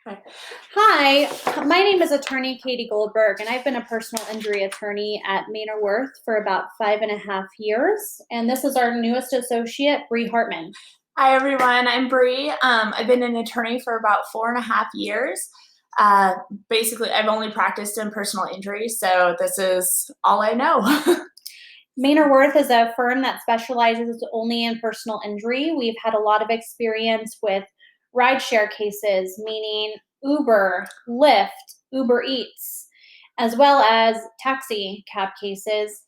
Right. Hi, my name is attorney Katie Goldberg, and I've been a personal injury attorney at Mainor Wirth for about 5.5 years. And this is our newest associate, Bree Hartman. Hi, everyone. I'm Bree. I've been an attorney for about 4.5 years. Uh, Basically, I've only practiced in personal injury, so this is all I know. Mainor Wirth is a firm that specializes only in personal injury. We've had a lot of experience with rideshare cases, meaning Uber, Lyft, Uber Eats, as well as taxi cab cases.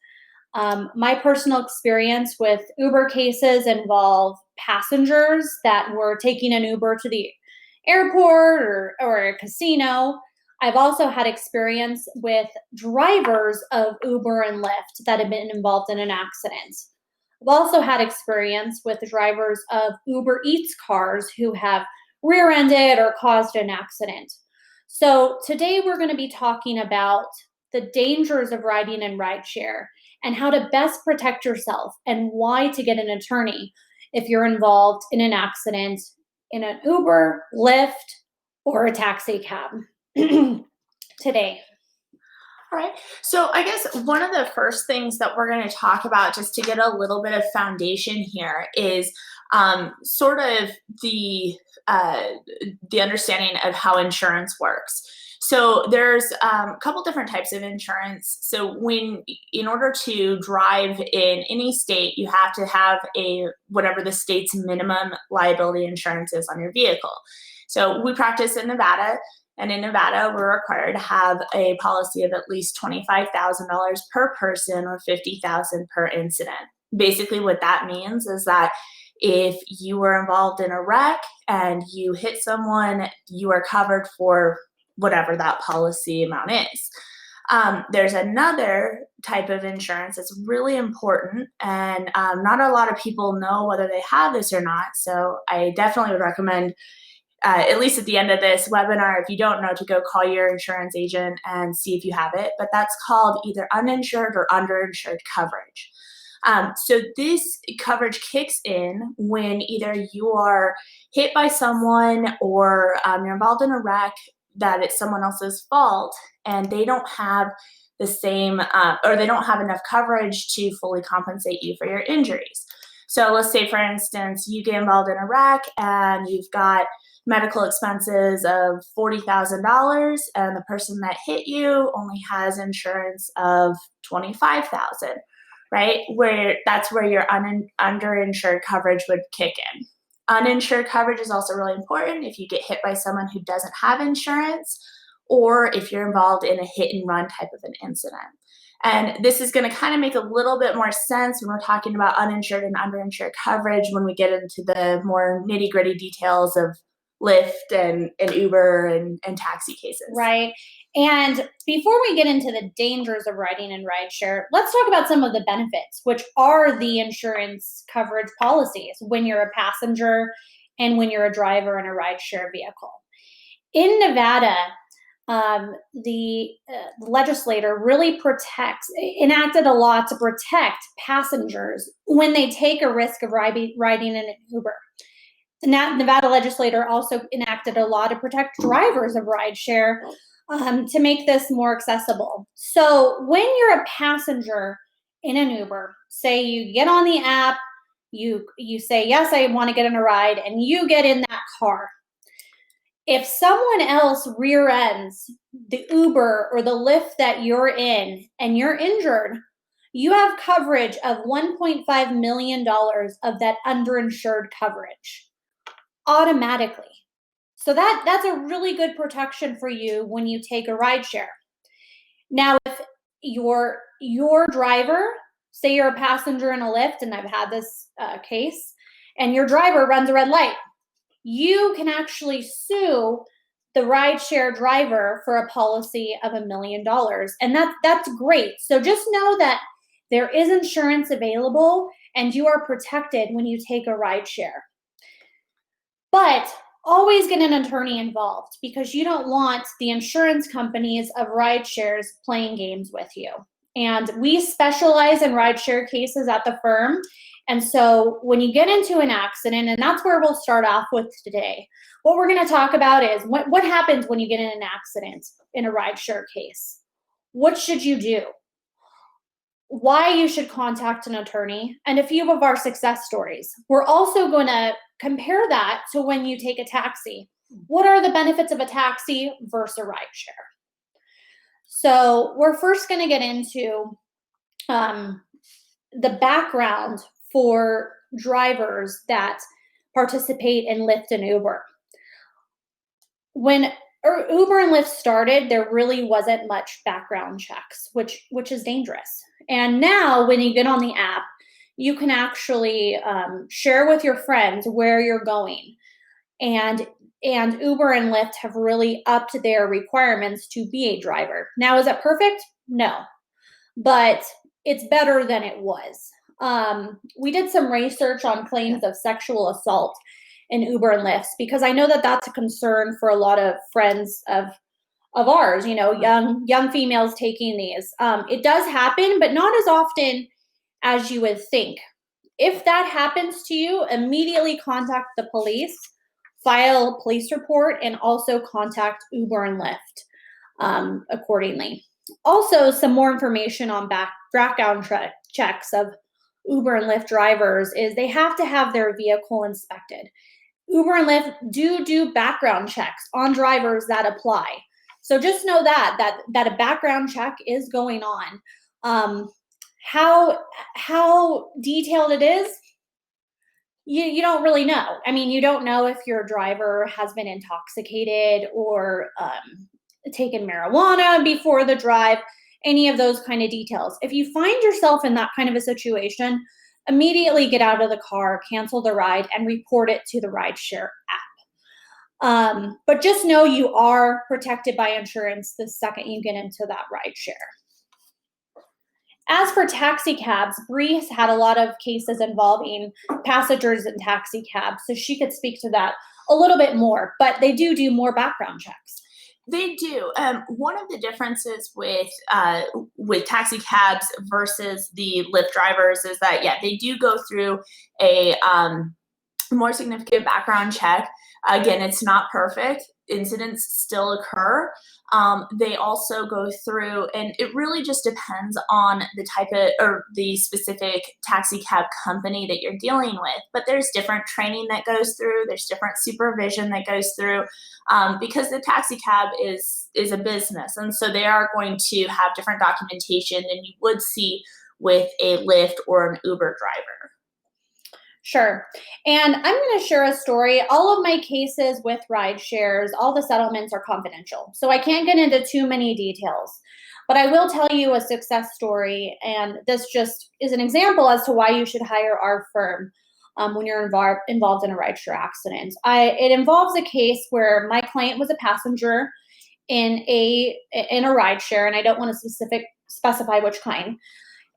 My personal experience with Uber cases involve passengers that were taking an Uber to the airport or a casino. I've also had experience with drivers of Uber and Lyft that have been involved in an accident. I've also had experience with drivers of Uber Eats cars who have rear ended or caused an accident. So, today we're going to be talking about the dangers of riding in rideshare and how to best protect yourself and why to get an attorney if you're involved in an accident in an Uber, Lyft, or a taxi cab today. All right. So I guess one of the first things that we're going to talk about, just to get a little bit of foundation here, is sort of uh, the understanding of how insurance works. So there's a couple different types of insurance. So in order to drive in any state, you have to have whatever the state's minimum liability insurance is on your vehicle. So we practice in Nevada. And in Nevada, we're required to have a policy of at least $25,000 per person or $50,000 per incident. Basically, what that means is that if you were involved in a wreck and you hit someone, you are covered for whatever that policy amount is. There's another type of insurance that's really important, and not a lot of people know whether they have this or not. So I definitely would recommend, at least at the end of this webinar, if you don't know, to go call your insurance agent and see if you have it. But that's called either uninsured or underinsured coverage. So this coverage kicks in when either you are hit by someone or you're involved in a wreck that it's someone else's fault and they don't have the same or they don't have enough coverage to fully compensate you for your injuries. So let's say, for instance, you get involved in a wreck and you've got medical expenses of $40,000 and the person that hit you only has insurance of $25,000, right? That's where your underinsured coverage would kick in. Uninsured coverage is also really important if you get hit by someone who doesn't have insurance or if you're involved in a hit and run type of an incident. And this is going to kind of make a little bit more sense when we're talking about uninsured and underinsured coverage when we get into the more nitty gritty details of Lyft and Uber and taxi cases. Right. And before we get into the dangers of riding in rideshare, let's talk about some of the benefits, which are the insurance coverage policies when you're a passenger and when you're a driver in a rideshare vehicle. In Nevada, the legislator really enacted a law to protect passengers when they take a risk of riding in an Uber. The Nevada legislator also enacted a law to protect drivers of rideshare to make this more accessible. So when you're a passenger in an Uber, say you get on the app, you say, yes, I want to get in a ride, and you get in that car. If someone else rear ends the Uber or the Lyft that you're in and you're injured, you have coverage of $1.5 million of that underinsured coverage automatically. So that's a really good protection for you when you take a rideshare. Now, if your driver, say you're a passenger in a Lyft, and I've had this case, and your driver runs a red light, you can actually sue the rideshare driver for a policy of $1 million, and that's great. So just know that there is insurance available, and you are protected when you take a rideshare. But always get an attorney involved because you don't want the insurance companies of rideshares playing games with you. And we specialize in rideshare cases at the firm, And so when you get into an accident, and that's where we'll start off with today, what we're going to talk about is what happens when you get in an accident in a rideshare case. What should you do? Why you should contact an attorney, and a few of our success stories. We're also going to compare that to when you take a taxi. What are the benefits of a taxi versus a rideshare? So we're first going to get into the background for drivers that participate in Lyft and Uber. When Uber and Lyft started, there really wasn't much background checks, which is dangerous. And now when you get on the app, you can actually share with your friends where you're going. And Uber and Lyft have really upped their requirements to be a driver. Now, is it perfect? No, but it's better than it was. We did some research on claims of sexual assault in Uber and Lyft, because I know that that's a concern for a lot of friends of ours, young females taking these. It does happen, but not as often as you would think. If that happens to you, immediately contact the police, file a police report, and also contact Uber and Lyft accordingly. Also, some more information on background checks of Uber and Lyft drivers is they have to have their vehicle inspected. Uber and Lyft do background checks on drivers that apply. So just know that a background check is going on. How detailed it is, you don't really know. I mean, you don't know if your driver has been intoxicated or taken marijuana before the drive, any of those kind of details. If you find yourself in that kind of a situation, immediately get out of the car, cancel the ride, and report it to the rideshare app. But just know you are protected by insurance the second you get into that rideshare. As for taxi cabs, Bree has had a lot of cases involving passengers in taxi cabs, so she could speak to that a little bit more, but they do more background checks. They do. One of the differences with taxi cabs versus the Lyft drivers is that, yeah, they do go through a more significant background check. Again, it's not perfect. Incidents still occur. They also go through, and it really just depends on the type of, or the specific taxi cab company that you're dealing with. But there's different training that goes through. There's different supervision that goes through, because the taxi cab is a business. And so they are going to have different documentation than you would see with a Lyft or an Uber driver. Sure. And I'm going to share a story. All of my cases with ride shares, all the settlements are confidential. So I can't get into too many details. But I will tell you a success story. And this just is an example as to why you should hire our firm when you're involved in a rideshare accident. It involves a case where my client was a passenger in a rideshare, and I don't want to specify which kind.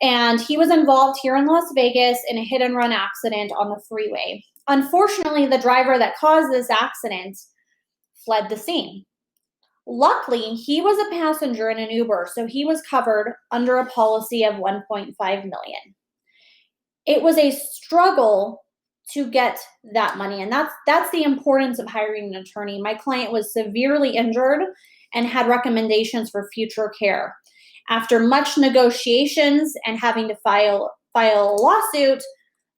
And he was involved here in Las Vegas in a hit and run accident on the freeway. Unfortunately, the driver that caused this accident fled the scene. Luckily, he was a passenger in an Uber, so he was covered under a policy of $1.5 million. It was a struggle to get that money, and that's the importance of hiring an attorney. My client was severely injured and had recommendations for future care. After much negotiations and having to file a lawsuit,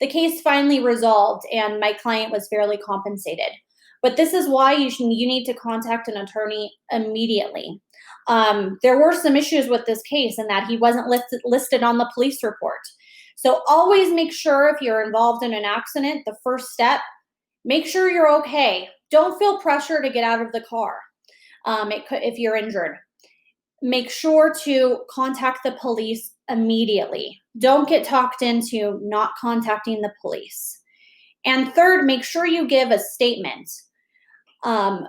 the case finally resolved and my client was fairly compensated. But this is why you need to contact an attorney immediately. There were some issues with this case in that he wasn't listed on the police report. So always make sure if you're involved in an accident, the first step, make sure you're okay. Don't feel pressure to get out of the car if you're injured. Make sure to contact the police immediately. Don't get talked into not contacting the police. And third, make sure you give a statement to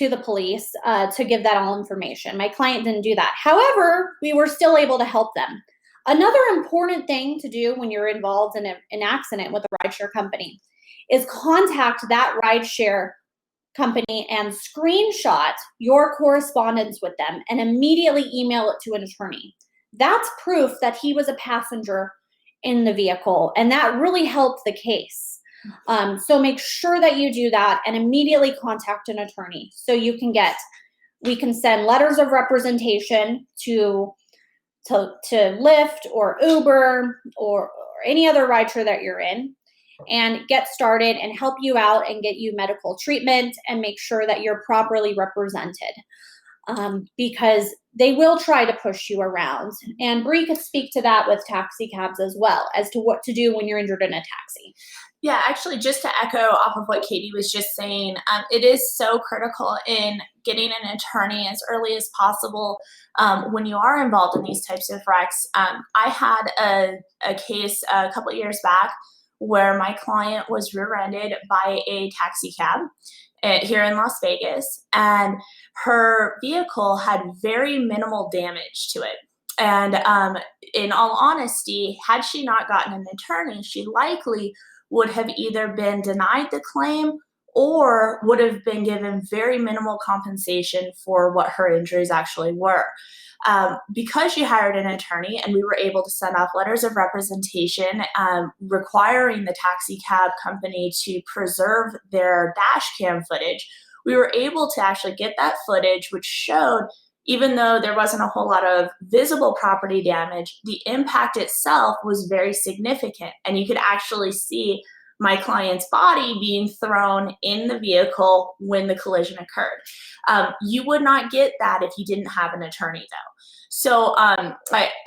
the police to give that all information. My client didn't do that. However, we were still able to help them. Another important thing to do when you're involved in an accident with a rideshare company is contact that rideshare company and screenshot your correspondence with them and immediately email it to an attorney. That's proof that he was a passenger in the vehicle, and that really helped the case. So make sure that you do that and immediately contact an attorney so you can we can send letters of representation to Lyft or Uber or any other rideshare that you're in, and get started and help you out and get you medical treatment and make sure that you're properly represented. Because they will try to push you around. And Bree could speak to that with taxi cabs as well, as to what to do when you're injured in a taxi. Yeah, actually, just to echo off of what Katie was just saying, it is so critical in getting an attorney as early as possible when you are involved in these types of wrecks. I had a case a couple of years back where my client was rear-ended by a taxi cab here in Las Vegas, and her vehicle had very minimal damage to it. And in all honesty, had she not gotten an attorney, she likely would have either been denied the claim or would have been given very minimal compensation for what her injuries actually were. Because she hired an attorney and we were able to send off letters of representation requiring the taxi cab company to preserve their dash cam footage, we were able to actually get that footage, which showed, even though there wasn't a whole lot of visible property damage, the impact itself was very significant. And you could actually see my client's body being thrown in the vehicle when the collision occurred. You would not get that if you didn't have an attorney, though. So,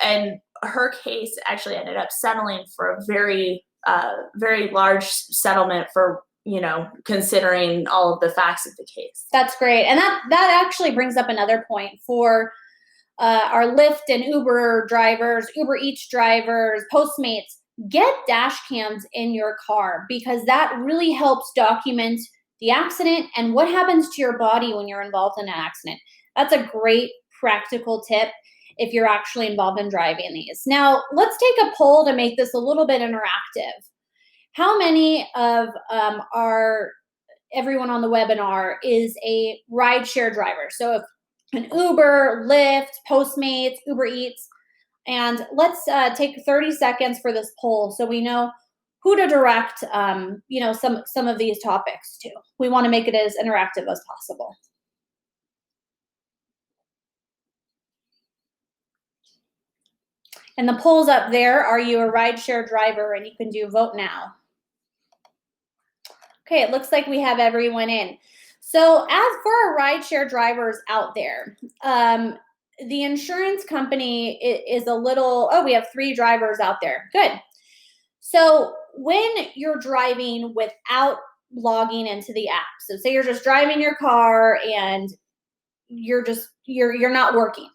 and her case actually ended up settling for a very, very large settlement for, considering all of the facts of the case. That's great. And that actually brings up another point for our Lyft and Uber drivers, Uber Eats drivers, Postmates. Get dash cams in your car, because that really helps document the accident and what happens to your body when you're involved in an accident. That's a great practical tip if you're actually involved in driving these. Now, let's take a poll to make this a little bit interactive. How many of everyone on the webinar is a rideshare driver? So if an Uber, Lyft, Postmates, Uber Eats, and let's take 30 seconds for this poll so we know who to direct some of these topics to. We want to make it as interactive as possible. And the poll's up there. Are you a rideshare driver? And you can do vote now. Okay, it looks like we have everyone in. So as for our rideshare drivers out there, the insurance company is a little, we have 3 drivers out there. Good. So when you're driving without logging into the app, so say you're just driving your car and you're not working,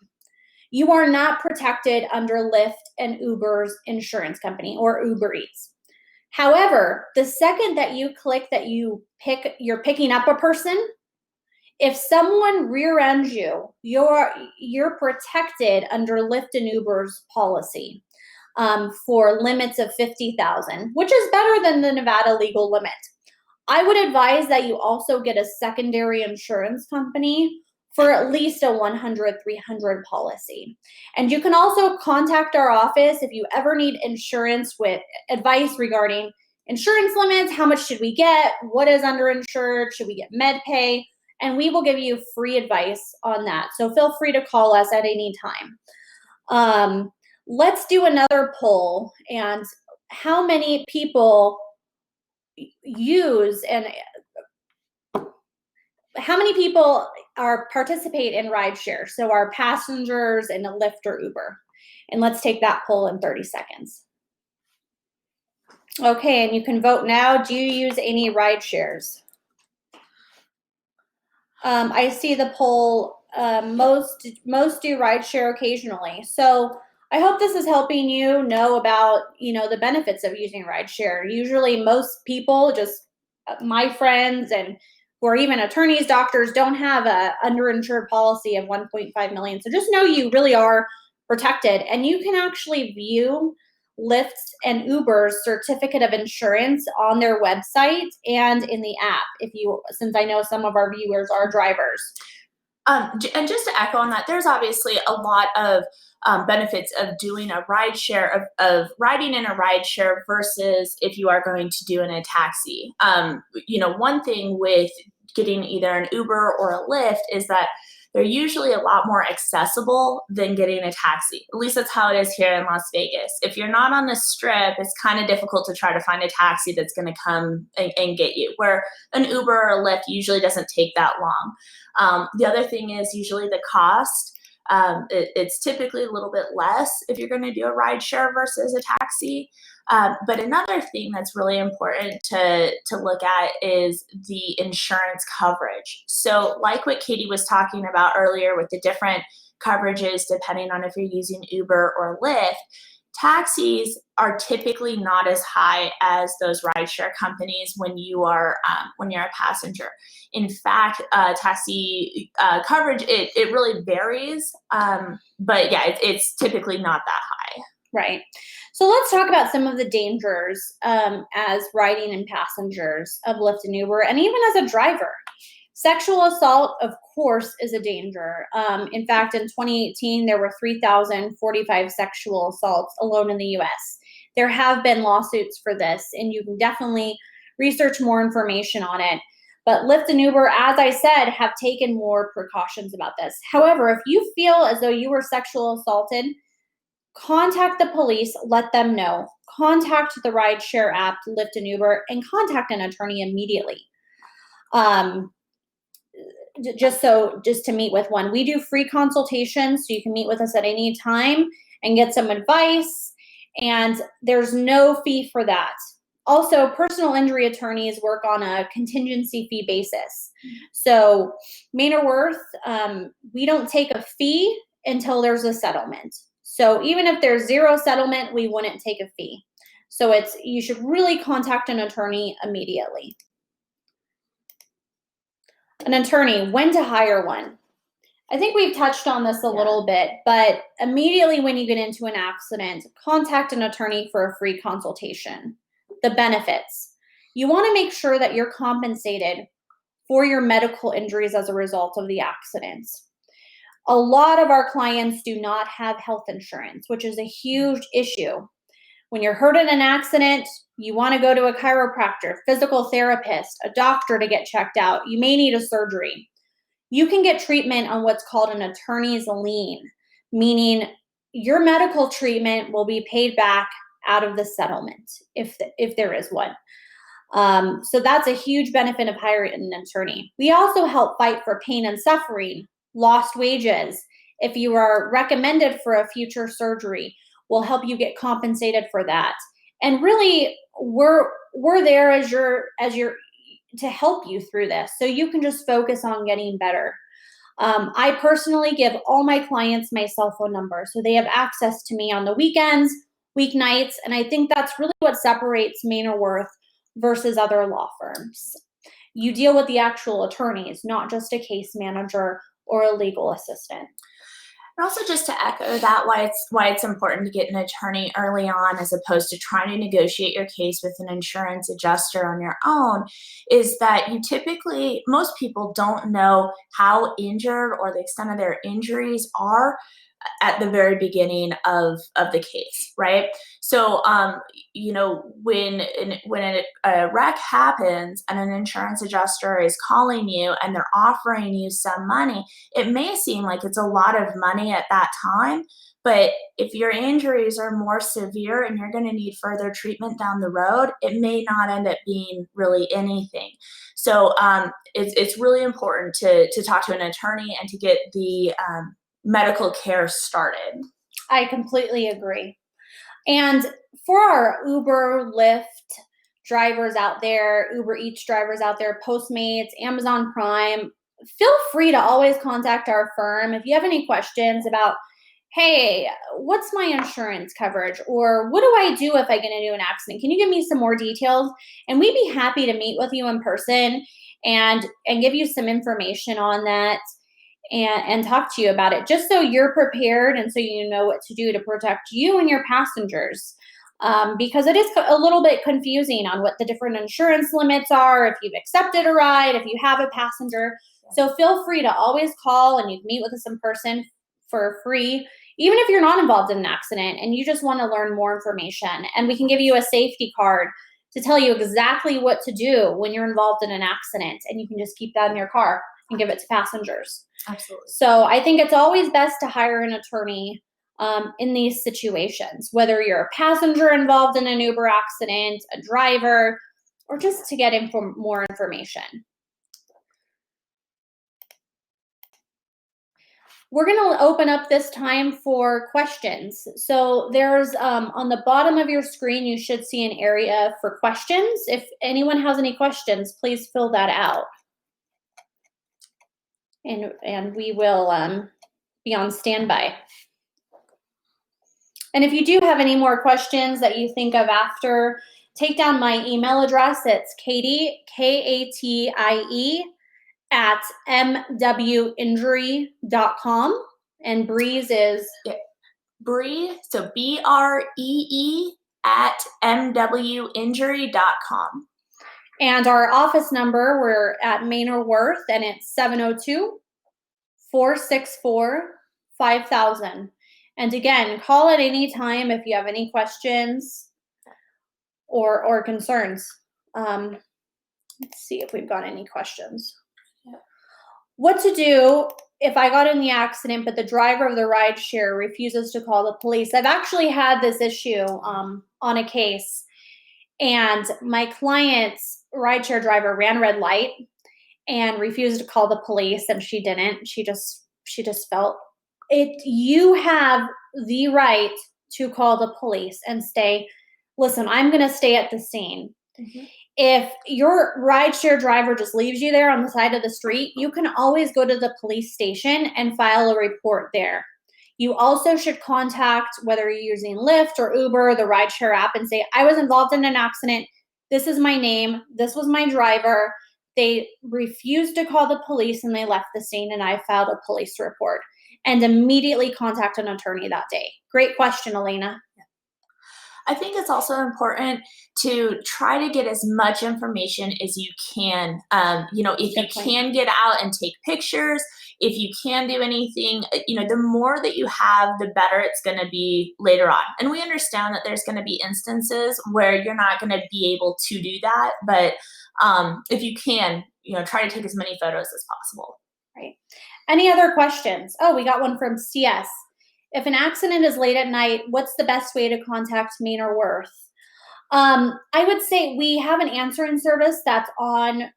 you are not protected under Lyft and Uber's insurance company or Uber Eats. However, the second that you click that you're picking up a person, if someone rear ends you, you're protected under Lyft and Uber's policy for limits of $50,000, which is better than the Nevada legal limit. I would advise that you also get a secondary insurance company for at least a 100-300 policy. And you can also contact our office if you ever need insurance with advice regarding insurance limits. How much should we get? What is underinsured? Should we get med pay? And we will give you free advice on that. So feel free to call us at any time. Let's do another poll. And how many people use and how many people participate in rideshare? So our passengers in a Lyft or Uber. And let's take that poll in 30 seconds. Okay, and you can vote now. Do you use any rideshares? I see the poll, most do rideshare occasionally. So I hope this is helping you know about, the benefits of using rideshare. Usually most people, just my friends and who are even attorneys, doctors, don't have a underinsured policy of 1.5 million. So just know you really are protected, and you can actually view Lyft's and Uber's certificate of insurance on their website and in the app, since I know some of our viewers are drivers. And just to echo on that, there's obviously a lot of benefits of doing a ride share, of riding in a ride share versus if you are going to do in a taxi. One thing with getting either an Uber or a Lyft is that they're usually a lot more accessible than getting a taxi. At least that's how it is here in Las Vegas. If you're not on the strip, it's kind of difficult to try to find a taxi that's going to come and get you, where an Uber or a Lyft usually doesn't take that long. The other thing is usually the cost. It's typically a little bit less if you're going to do a ride share versus a taxi. But another thing that's really important to look at is the insurance coverage. So like what Katie was talking about earlier with the different coverages depending on if you're using Uber or Lyft, taxis are typically not as high as those rideshare companies when you're a passenger. In fact, taxi coverage it really varies, but yeah, it's typically not that high. Right. So let's talk about some of the dangers as riding and passengers of Lyft and Uber, and even as a driver. Sexual assault, of course, is a danger. In fact, in 2018, there were 3,045 sexual assaults alone in the US. There have been lawsuits for this, and you can definitely research more information on it. But Lyft and Uber, as I said, have taken more precautions about this. However, if you feel as though you were sexual assaulted, contact the police, let them know. Contact the rideshare app, Lyft and Uber, and contact an attorney immediately. Just to meet with one. We do free consultations, so you can meet with us at any time and get some advice, and there's no fee for that. Also, personal injury attorneys work on a contingency fee basis. So Mainor Wirth, we don't take a fee until there's a settlement. So even if there's zero settlement, we wouldn't take a fee. So you should really contact an attorney immediately. An attorney, when to hire one. I think we've touched on this a little bit, but immediately when you get into an accident, contact an attorney for a free consultation. The benefits. You want to make sure that you're compensated for your medical injuries as a result of the accidents. A lot of our clients do not have health insurance, which is a huge issue. When you're hurt in an accident, you want to go to a chiropractor, physical therapist, a doctor to get checked out. You may need a surgery. You can get treatment on what's called an attorney's lien, meaning your medical treatment will be paid back out of the settlement if there is one. So that's a huge benefit of hiring an attorney. We also help fight for pain and suffering, lost wages. If you are recommended for a future surgery, we'll help you get compensated for that. And really, we're there as your to help you through this, so you can just focus on getting better. I personally give all my clients my cell phone number, so they have access to me on the weekends, weeknights, and I think that's really what separates Mainor Wirth versus other law firms. You deal with the actual attorneys, not just a case manager or a legal assistant. And also, just to echo that, why it's important to get an attorney early on as opposed to trying to negotiate your case with an insurance adjuster on your own, is that most people don't know how injured or the extent of their injuries are at the very beginning of the case, right? So, when a wreck happens and an insurance adjuster is calling you and they're offering you some money, it may seem like it's a lot of money at that time, but if your injuries are more severe and you're going to need further treatment down the road, it may not end up being really anything. So, it's really important to talk to an attorney and to get the medical care started. I completely agree. And for our Uber, Lyft drivers out there, Uber Eats drivers out there, Postmates, Amazon Prime, feel free to always contact our firm if you have any questions about, hey, what's my insurance coverage? Or what do I do if I get into an accident? Can you give me some more details? And we'd be happy to meet with you in person and give you some information on that. And talk to you about it, just so you're prepared and so you know what to do to protect you and your passengers. Because it is a little bit confusing on what the different insurance limits are, if you've accepted a ride, if you have a passenger. So feel free to always call, and you can meet with us in person for free even if you're not involved in an accident and you just want to learn more information, and we can give you a safety card to tell you exactly what to do when you're involved in an accident, and you can just keep that in your car and give it to passengers. Absolutely. So I think it's always best to hire an attorney in these situations, whether you're a passenger involved in an Uber accident, a driver, or just to get more information. We're going to open up this time for questions. So there's on the bottom of your screen, you should see an area for questions. If anyone has any questions, please fill that out. And we will be on standby. And if you do have any more questions that you think of after, take down my email address. It's Katie, Katie, at mwinjury.com. And Breeze is? Bree, so BREE at mwinjury.com. And our office number, we're at Mainor Wirth, and it's 702-464-5000. And again, call at any time if you have any questions or concerns. Let's see if we've got any questions. Yeah. What to do if I got in the accident, but the driver of the rideshare refuses to call the police? I've actually had this issue on a case, and my client's rideshare driver ran red light and refused to call the police, and she didn't. She just felt it. You have the right to call the police and say, listen, I'm going to stay at the scene. Mm-hmm. If your rideshare driver just leaves you there on the side of the street, you can always go to the police station and file a report there. You also should contact, whether you're using Lyft or Uber, the rideshare app, and say, I was involved in an accident. This is my name. This was my driver. They refused to call the police and they left the scene, and I filed a police report. And immediately contact an attorney that day. Great question, Elena. I think it's also important to try to get as much information as you can. If you can get out and take pictures, if you can do anything, the more that you have, the better it's going to be later on. And we understand that there's going to be instances where you're not going to be able to do that. But if you can, try to take as many photos as possible. Right. Any other questions? Oh, we got one from CS. If an accident is late at night, what's the best way to contact Mainor Wirth? I would say we have an answering service that's on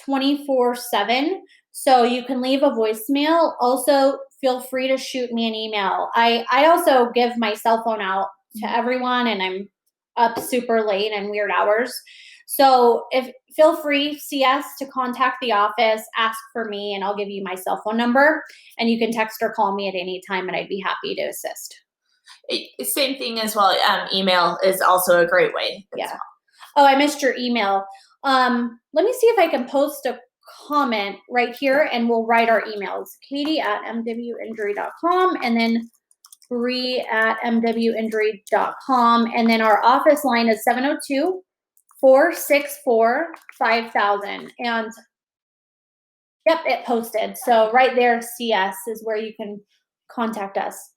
24/7, so you can leave a voicemail. Also, feel free to shoot me an email. I also give my cell phone out to everyone, and I'm up super late and weird hours. So feel free, CS, to contact the office, ask for me, and I'll give you my cell phone number, and you can text or call me at any time, and I'd be happy to assist. Same thing as well. Email is also a great way. Yeah. Oh, I missed your email. Let me see if I can post a comment right here, and we'll write our emails. Katie at mwinjury.com, and then Bree at mwinjury.com, and then our office line is 702-464-5000. And yep, it posted. So right there, CS is where you can contact us.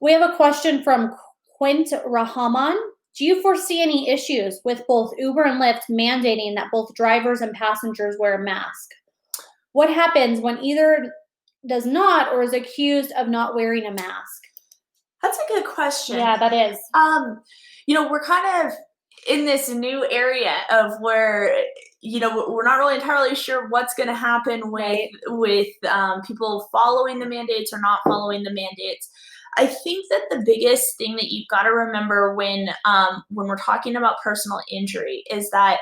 We have a question from Quint Rahman. Do you foresee any issues with both Uber and Lyft mandating that both drivers and passengers wear a mask? What happens when either does not or is accused of not wearing a mask? That's a good question. Yeah, that is. We're kind of in this new area of where, we're not really entirely sure what's going to happen with people following the mandates or not following the mandates. I think that the biggest thing that you've got to remember when we're talking about personal injury is that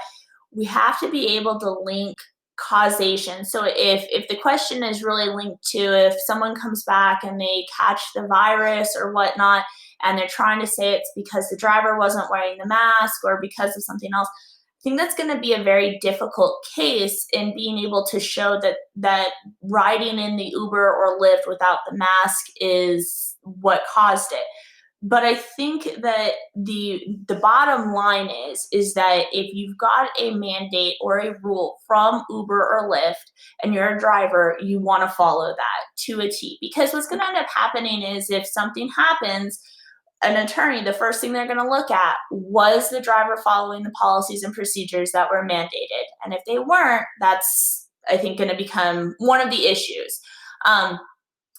we have to be able to link causation. So if the question is really linked to if someone comes back and they catch the virus or whatnot, and they're trying to say it's because the driver wasn't wearing the mask or because of something else, I think that's going to be a very difficult case in being able to show that riding in the Uber or Lyft without the mask is what caused it. but I think that the bottom line is that if you've got a mandate or a rule from Uber or Lyft and you're a driver, you want to follow that to a T. Because what's going to end up happening is if something happens, an attorney, the first thing they're going to look at, was the driver following the policies and procedures that were mandated? And if they weren't, that's, I think, going to become one of the issues.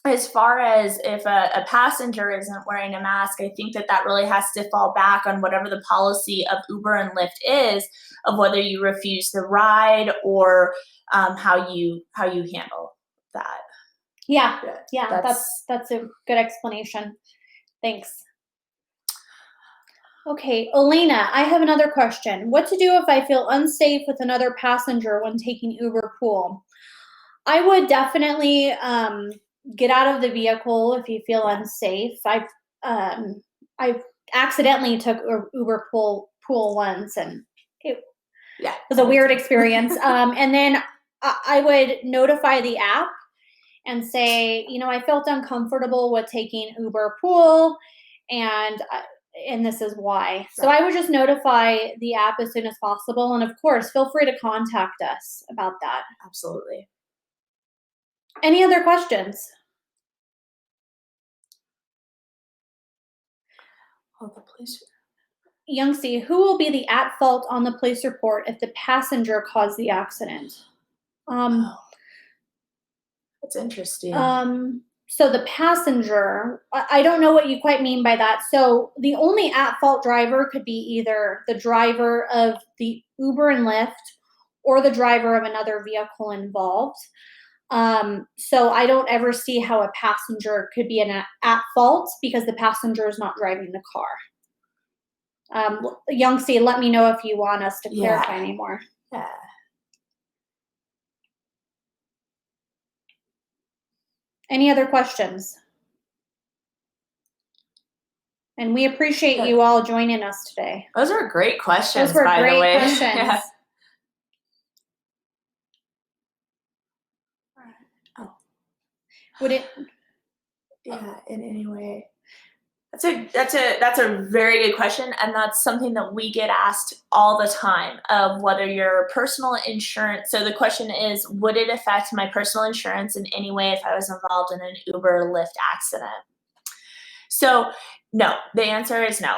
As far as if a passenger isn't wearing a mask, I think that really has to fall back on whatever the policy of Uber and Lyft is, of whether you refuse the ride or how you handle that. Yeah, that's a good explanation. Thanks. Okay, Elena, I have another question. What to do if I feel unsafe with another passenger when taking Uber Pool? I would definitely get out of the vehicle if you feel unsafe. I've accidentally took Uber Pool once, and it was a weird experience. And then I would notify the app and say, I felt uncomfortable with taking Uber Pool, and this is why. Right. So I would just notify the app as soon as possible. And of course, feel free to contact us about that. Absolutely. Any other questions? Oh, the police. Youngsie, who will be the at fault on the police report if the passenger caused the accident? That's interesting. So the passenger, I don't know what you quite mean by that. So the only at-fault driver could be either the driver of the Uber and Lyft or the driver of another vehicle involved. So I don't ever see how a passenger could be at fault because the passenger is not driving the car. Youngsie, let me know if you want us to clarify anymore. Yeah. Any other questions? And we appreciate you all joining us today. Those were great questions, Those were by great the way. questions. Yeah. Oh. Would it? Yeah, in any way. That's a very good question, and that's something that we get asked all the time, of whether your personal insurance. So the question is, would it affect my personal insurance in any way if I was involved in an Uber or Lyft accident? So no, the answer is no.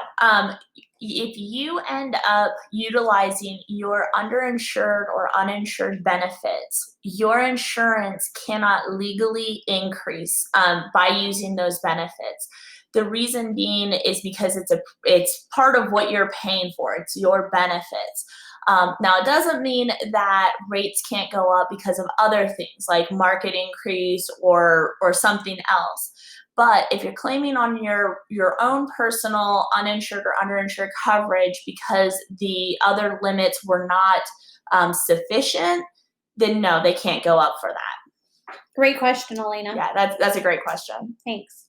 If you end up utilizing your underinsured or uninsured benefits, your insurance cannot legally increase by using those benefits. The reason being is because it's part of what you're paying for. It's your benefits. Now, it doesn't mean that rates can't go up because of other things like market increase or something else. But if you're claiming on your own personal uninsured or underinsured coverage because the other limits were not sufficient, then no, they can't go up for that. Great question, Elena. Yeah, that's a great question. Thanks.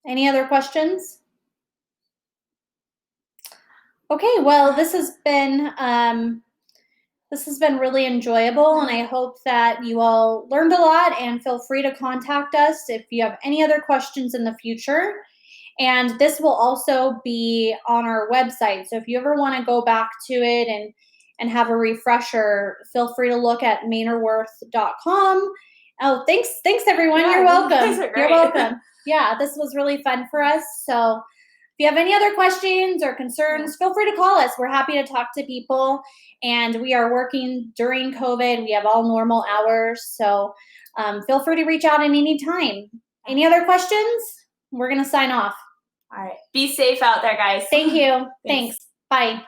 Any other questions? Okay, well, this has been really enjoyable, and I hope that you all learned a lot, and feel free to contact us if you have any other questions in the future. And this will also be on our website. So if you ever want to go back to it and have a refresher, feel free to look at mainorwirth.com. Oh, thanks everyone. Yeah, You're welcome. You guys are great. You're welcome. Yeah, this was really fun for us. So if you have any other questions or concerns, feel free to call us. We're happy to talk to people, and we are working during COVID. We have all normal hours, so feel free to reach out at any time. Any other questions? We're going to sign off. All right. Be safe out there, guys. Thank you. Thanks. Bye.